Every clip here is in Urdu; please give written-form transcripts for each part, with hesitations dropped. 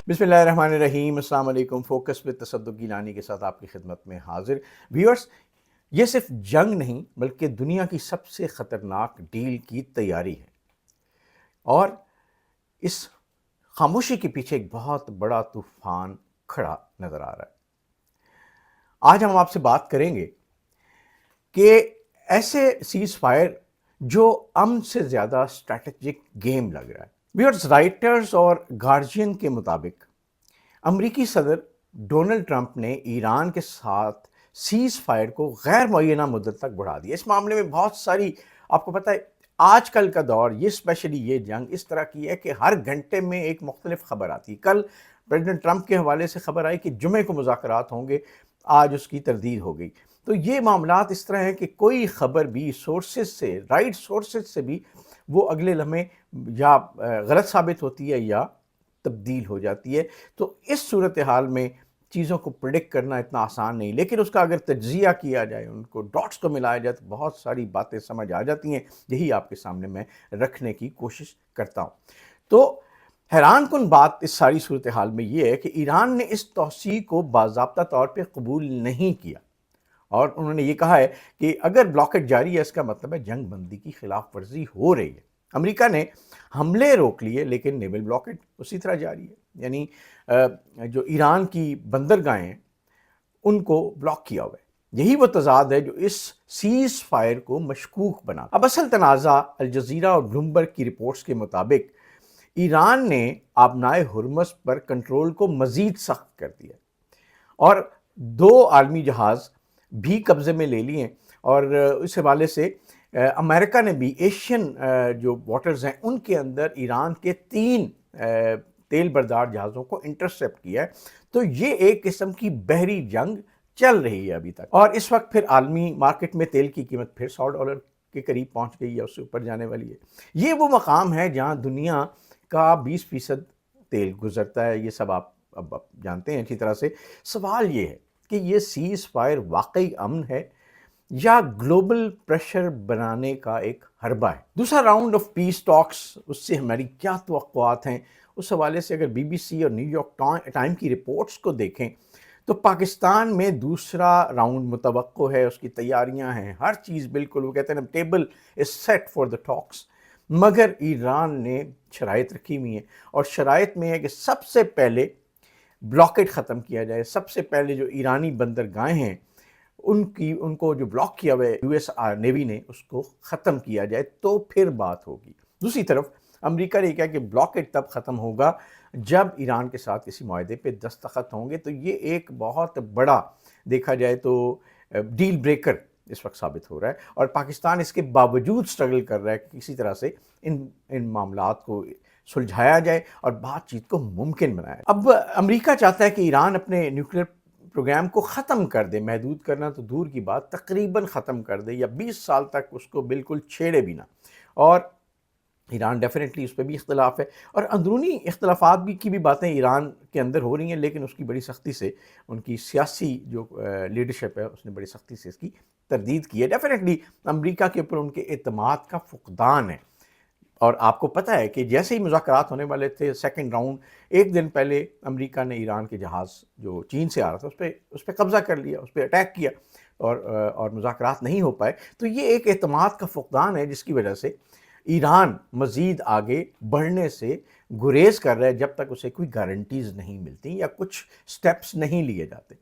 بسم اللہ الرحمن الرحیم۔ السلام علیکم۔ فوکس with تصدق گیلانی کے ساتھ آپ کی خدمت میں حاضر۔ ویورز، یہ صرف جنگ نہیں بلکہ دنیا کی سب سے خطرناک ڈیل کی تیاری ہے، اور اس خاموشی کے پیچھے ایک بہت بڑا طوفان کھڑا نظر آ رہا ہے۔ آج ہم آپ سے بات کریں گے کہ ایسے سیز فائر جو امن سے زیادہ اسٹریٹجک گیم لگ رہا ہے۔ ویورز، رائٹرز اور گارجین کے مطابق امریکی صدر ڈونلڈ ٹرمپ نے ایران کے ساتھ سیز فائر کو غیر معینہ مدت تک بڑھا دیا۔ اس معاملے میں بہت ساری، آپ کو پتہ ہے آج کل کا دور، یہ اسپیشلی یہ جنگ اس طرح کی ہے کہ ہر گھنٹے میں ایک مختلف خبر آتی ہے۔ کل پریزیڈنٹ ٹرمپ کے حوالے سے خبر آئی کہ جمعے کو مذاکرات ہوں گے، آج اس کی تردید ہو گئی۔ تو یہ معاملات اس طرح ہیں کہ کوئی خبر بھی سورسز سے، رائٹ سورسز سے بھی، وہ اگلے لمحے یا غلط ثابت ہوتی ہے یا تبدیل ہو جاتی ہے۔ تو اس صورتحال میں چیزوں کو پریڈکٹ کرنا اتنا آسان نہیں، لیکن اس کا اگر تجزیہ کیا جائے، ان کو ڈاٹس کو ملایا جائے تو بہت ساری باتیں سمجھ آ جاتی ہیں۔ یہی آپ کے سامنے میں رکھنے کی کوشش کرتا ہوں۔ تو حیران کن بات اس ساری صورتحال میں یہ ہے کہ ایران نے اس توسیع کو باضابطہ طور پہ قبول نہیں کیا، اور انہوں نے یہ کہا ہے کہ اگر بلاکٹ جاری ہے، اس کا مطلب ہے جنگ بندی کی خلاف ورزی ہو رہی ہے۔ امریکہ نے حملے روک لیے لیکن نیول بلاکٹ اسی طرح جاری ہے، یعنی جو ایران کی بندرگاہیں ہیں ان کو بلاک کیا ہوا ہے۔ یہی وہ تضاد ہے جو اس سیز فائر کو مشکوک بنا۔ اب اصل تنازع الجزیرہ اور بلومبرگ کی رپورٹس کے مطابق ایران نے آبنائے ہرمز پر کنٹرول کو مزید سخت کر دیا اور 2 عالمی جہاز بھی قبضے میں لے لیے، اور اس حوالے سے امریکہ نے بھی ایشین جو واٹرز ہیں ان کے اندر ایران کے 3 تیل بردار جہازوں کو انٹرسیپٹ کیا ہے۔ تو یہ ایک قسم کی بحری جنگ چل رہی ہے ابھی تک، اور اس وقت پھر عالمی مارکیٹ میں تیل کی قیمت پھر $100 کے قریب پہنچ گئی ہے، اس سے اوپر جانے والی ہے۔ یہ وہ مقام ہے جہاں دنیا کا 20% تیل گزرتا ہے، یہ سب آپ اب جانتے ہیں اچھی طرح سے۔ سوال یہ ہے کہ یہ سیز فائر واقعی امن ہے یا گلوبل پریشر بنانے کا ایک حربہ ہے؟ دوسرا راؤنڈ آف پیس ٹاکس، اس سے ہماری کیا توقعات ہیں؟ اس حوالے سے اگر بی بی سی اور نیو یارک ٹائم کی رپورٹس کو دیکھیں تو پاکستان میں دوسرا راؤنڈ متوقع ہے، اس کی تیاریاں ہیں، ہر چیز بالکل، وہ کہتے ہیں table is set for the talks, مگر ایران نے شرائط رکھی ہوئی ہیں، اور شرائط میں ہے کہ سب سے پہلے بلاکٹ ختم کیا جائے، سب سے پہلے جو ایرانی بندرگاہیں ہیں ان کو جو بلاک کیا ہوا ہے یو ایس نیوی نے، اس کو ختم کیا جائے تو پھر بات ہوگی۔ دوسری طرف امریکہ نے کہا کہ بلاکٹ تب ختم ہوگا جب ایران کے ساتھ کسی معاہدے پہ دستخط ہوں گے۔ تو یہ ایک بہت بڑا، دیکھا جائے تو ڈیل بریکر اس وقت ثابت ہو رہا ہے، اور پاکستان اس کے باوجود سٹرگل کر رہا ہے کہ کسی طرح سے ان معاملات کو سلجھایا جائے اور بات چیت کو ممکن بنایا جائے۔ اب امریکہ چاہتا ہے کہ ایران اپنے نیوکلیئر پروگرام کو ختم کر دے، محدود کرنا تو دور کی بات، تقریباً ختم کر دے، یا 20 سال تک اس کو بالکل چھیڑے بھی نہ۔ اور ایران ڈیفینیٹلی، اس پہ بھی اختلاف ہے، اور اندرونی اختلافات کی بھی باتیں ایران کے اندر ہو رہی ہیں، لیکن اس کی بڑی سختی سے ان کی سیاسی جو لیڈرشپ ہے اس نے بڑی سختی سے اس کی تردید کی ہے۔ ڈیفینیٹلی امریکہ کے اوپر ان کے اعتماد کا فقدان ہے، اور آپ کو پتہ ہے کہ جیسے ہی مذاکرات ہونے والے تھے سیکنڈ راؤنڈ، ایک دن پہلے امریکہ نے ایران کے جہاز جو چین سے آ رہا تھا اس پہ قبضہ کر لیا، اس پہ اٹیک کیا، اور مذاکرات نہیں ہو پائے۔ تو یہ ایک اعتماد کا فقدان ہے جس کی وجہ سے ایران مزید آگے بڑھنے سے گریز کر رہا ہے جب تک اسے کوئی گارنٹیز نہیں ملتی یا کچھ سٹیپس نہیں لیے جاتے۔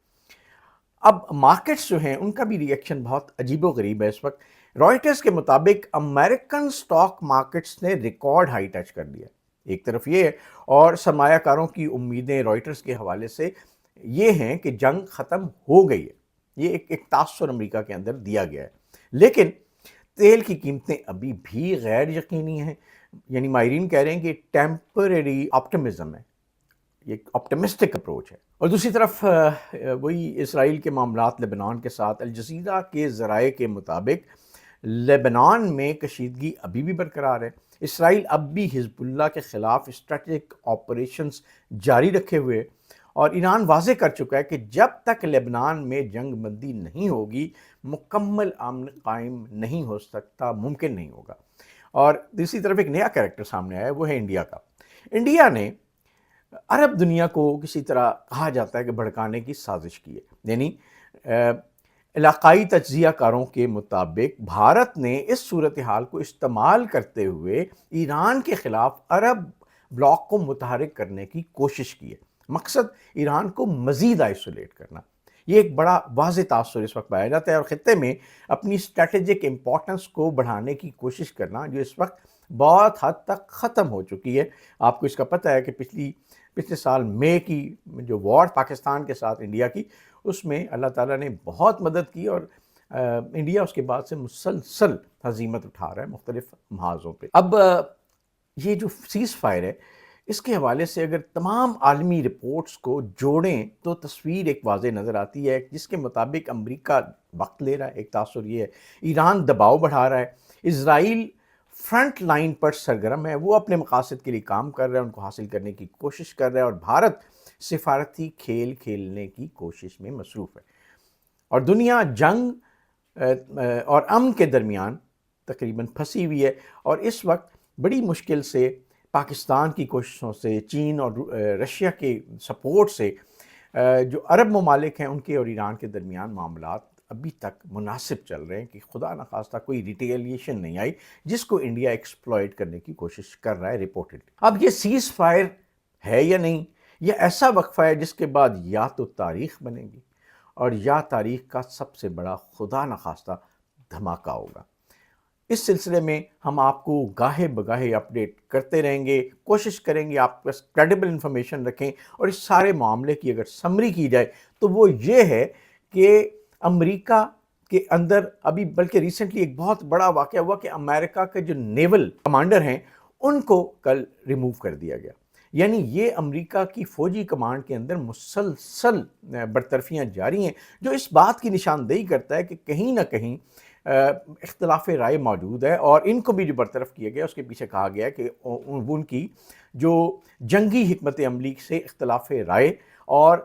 اب مارکیٹس جو ہیں ان کا بھی ریئیکشن بہت عجیب و غریب ہے اس وقت۔ رائٹرز کے مطابق امریکن سٹاک مارکیٹس نے ریکارڈ ہائی ٹچ کر لیا، ایک طرف یہ ہے، اور سرمایہ کاروں کی امیدیں رائٹرز کے حوالے سے یہ ہیں کہ جنگ ختم ہو گئی ہے، یہ ایک تاثر امریکہ کے اندر دیا گیا ہے۔ لیکن تیل کی قیمتیں ابھی بھی غیر یقینی ہیں، یعنی ماہرین کہہ رہے ہیں کہ ٹیمپرری آپٹمزم ہے، یہ ایک آپٹمسٹک اپروچ ہے۔ اور دوسری طرف وہی اسرائیل کے معاملات لبنان کے ساتھ، الجزیرہ کے ذرائع کے مطابق لبنان میں کشیدگی ابھی بھی برقرار ہے۔ اسرائیل اب بھی حزب اللہ کے خلاف اسٹریٹجک آپریشنز جاری رکھے ہوئے، اور ایران واضح کر چکا ہے کہ جب تک لبنان میں جنگ بندی نہیں ہوگی مکمل امن قائم نہیں ہو سکتا، ممکن نہیں ہوگا۔ اور دوسری طرف ایک نیا کریکٹر سامنے آیا ہے، وہ ہے انڈیا کا۔ انڈیا نے عرب دنیا کو کسی طرح کہا جاتا ہے کہ بھڑکانے کی سازش کی ہے. یعنی علاقائی تجزیہ کاروں کے مطابق بھارت نے اس صورتحال کو استعمال کرتے ہوئے ایران کے خلاف عرب بلاک کو متحرک کرنے کی کوشش کی ہے. مقصد ایران کو مزید آئسولیٹ کرنا. یہ ایک بڑا واضح تاثر اس وقت پایا جاتا ہے، اور خطے میں اپنی اسٹریٹجک امپورٹنس کو بڑھانے کی کوشش کرنا جو اس وقت بہت حد تک ختم ہو چکی ہے. آپ کو اس کا پتہ ہے کہ پچھلے سال مئی کی جو وار پاکستان کے ساتھ انڈیا کی، اس میں اللہ تعالیٰ نے بہت مدد کی، اور انڈیا اس کے بعد سے مسلسل ہزیمت اٹھا رہا ہے مختلف محاذوں پہ. اب یہ جو سیز فائر ہے، اس کے حوالے سے اگر تمام عالمی رپورٹس کو جوڑیں تو تصویر ایک واضح نظر آتی ہے، جس کے مطابق امریکہ وقت لے رہا ہے. ایک تاثر یہ ہے ایران دباؤ بڑھا رہا ہے، اسرائیل فرنٹ لائن پر سرگرم ہے، وہ اپنے مقاصد کے لیے کام کر رہا ہے، ان کو حاصل کرنے کی کوشش کر رہا ہے، اور بھارت سفارتی کھیل کھیلنے کی کوشش میں مصروف ہے. اور دنیا جنگ اور امن کے درمیان تقریباً پھنسی ہوئی ہے، اور اس وقت بڑی مشکل سے پاکستان کی کوششوں سے، چین اور رشیا کے سپورٹ سے جو عرب ممالک ہیں ان کے اور ایران کے درمیان معاملات ابھی تک مناسب چل رہے ہیں کہ خدا نخواستہ کوئی ریٹیلیشن نہیں آئی، جس کو انڈیا ایکسپلائٹ کرنے کی کوشش کر رہا ہے رپورٹڈلی. اب یہ سیز فائر ہے یا نہیں، یہ ایسا وقفہ ہے جس کے بعد یا تو تاریخ بنے گی اور یا تاریخ کا سب سے بڑا خدا نخواستہ دھماکہ ہوگا. اس سلسلے میں ہم آپ کو گاہے بگاہے اپڈیٹ کرتے رہیں گے، کوشش کریں گے آپ پاس کریڈیبل انفارمیشن رکھیں. اور اس سارے معاملے کی اگر سمری کی جائے تو وہ یہ ہے کہ امریکہ کے اندر ابھی بلکہ ریسنٹلی ایک بہت بڑا واقعہ ہوا کہ امریکہ کے جو نیول کمانڈر ہیں ان کو کل ریموو کر دیا گیا. یعنی یہ امریکہ کی فوجی کمانڈ کے اندر مسلسل برطرفیاں جاری ہیں، جو اس بات کی نشاندہی کرتا ہے کہ کہیں نہ کہیں اختلاف رائے موجود ہے، اور ان کو بھی جو برطرف کیا گیا اس کے پیچھے کہا گیا ہے کہ ان کی جو جنگی حکمت عملی سے اختلاف رائے اور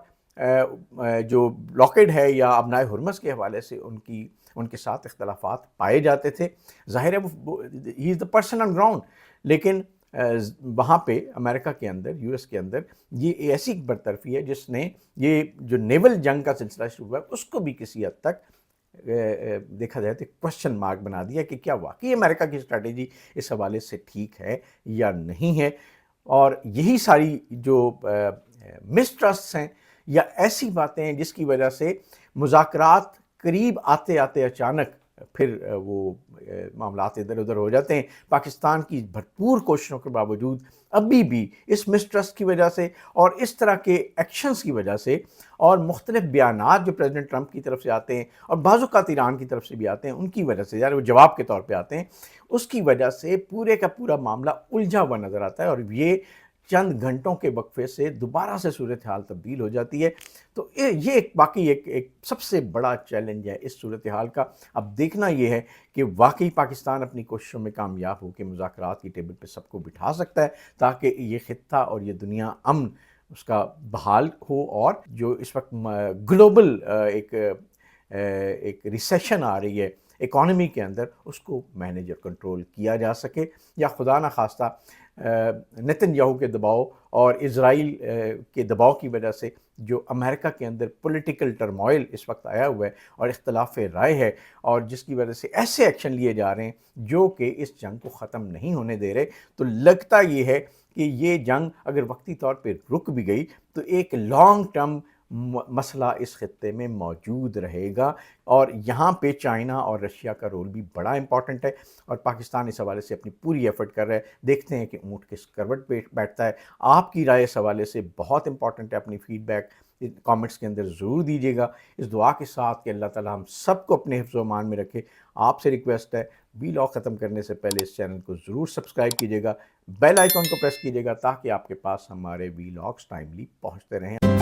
جو بلاکیڈ ہے یا ابنائے ہرمز کے حوالے سے ان کے ساتھ اختلافات پائے جاتے تھے. ظاہر ہے وہ ہی از دا پرسن آن گراؤنڈ، لیکن وہاں پہ امریکا کے اندر، یو ایس کے اندر یہ ایسی برطرفی ہے جس نے یہ جو نیول جنگ کا سلسلہ شروع ہوا ہے اس کو بھی کسی حد تک دیکھا جائے تو کوشچن مارک بنا دیا کہ کیا واقعی امریکہ کی اسٹریٹجی اس حوالے سے ٹھیک ہے یا نہیں ہے. اور یہی ساری جو مسٹرسٹ ہیں یا ایسی باتیں ہیں جس کی وجہ سے مذاکرات قریب آتے آتے اچانک پھر وہ معاملات ادھر ادھر ہو جاتے ہیں. پاکستان کی بھرپور کوششوں کے باوجود ابھی بھی اس مسٹرسٹ کی وجہ سے اور اس طرح کے ایکشنز کی وجہ سے اور مختلف بیانات جو پریزیڈنٹ ٹرمپ کی طرف سے آتے ہیں اور بعض اوقات ایران کی طرف سے بھی آتے ہیں، ان کی وجہ سے یعنی وہ جواب کے طور پہ آتے ہیں، اس کی وجہ سے پورے کا پورا معاملہ الجھا ہوا نظر آتا ہے، اور یہ چند گھنٹوں کے وقفے سے دوبارہ سے صورتحال تبدیل ہو جاتی ہے. تو یہ ایک باقی ایک سب سے بڑا چیلنج ہے اس صورتحال کا. اب دیکھنا یہ ہے کہ واقعی پاکستان اپنی کوششوں میں کامیاب ہو کے مذاکرات کی ٹیبل پہ سب کو بٹھا سکتا ہے تاکہ یہ خطہ اور یہ دنیا امن اس کا بحال ہو، اور جو اس وقت گلوبل ایک ریسیشن آ رہی ہے اکانومی کے اندر اس کو مینیج اور کنٹرول کیا جا سکے، یا خدا نخواستہ نتن یاہو کے دباؤ اور اسرائیل کے دباؤ کی وجہ سے جو امریکہ کے اندر پولیٹیکل ٹرموائل اس وقت آیا ہوا ہے اور اختلاف رائے ہے، اور جس کی وجہ سے ایسے ایکشن لیے جا رہے ہیں جو کہ اس جنگ کو ختم نہیں ہونے دے رہے. تو لگتا یہ ہے کہ یہ جنگ اگر وقتی طور پہ رک بھی گئی تو ایک لانگ ٹرم مسئلہ اس خطے میں موجود رہے گا، اور یہاں پہ چائنا اور رشیا کا رول بھی بڑا امپورٹنٹ ہے، اور پاکستان اس حوالے سے اپنی پوری ایفرٹ کر رہا ہے. دیکھتے ہیں کہ اونٹ کس کروٹ پہ بیٹھتا ہے. آپ کی رائے اس حوالے سے بہت امپورٹنٹ ہے، اپنی فیڈ بیک کامنٹس کے اندر ضرور دیجیے گا، اس دعا کے ساتھ کہ اللہ تعالیٰ ہم سب کو اپنے حفظ و امان میں رکھے. آپ سے ریکویسٹ ہے وی لاگ ختم کرنے سے پہلے اس چینل کو ضرور سبسکرائب کیجیے گا، بیل آئیکن کو پریس کیجیے گا تاکہ آپ کے پاس ہمارے وی لاگس ٹائملی پہنچتے رہیں.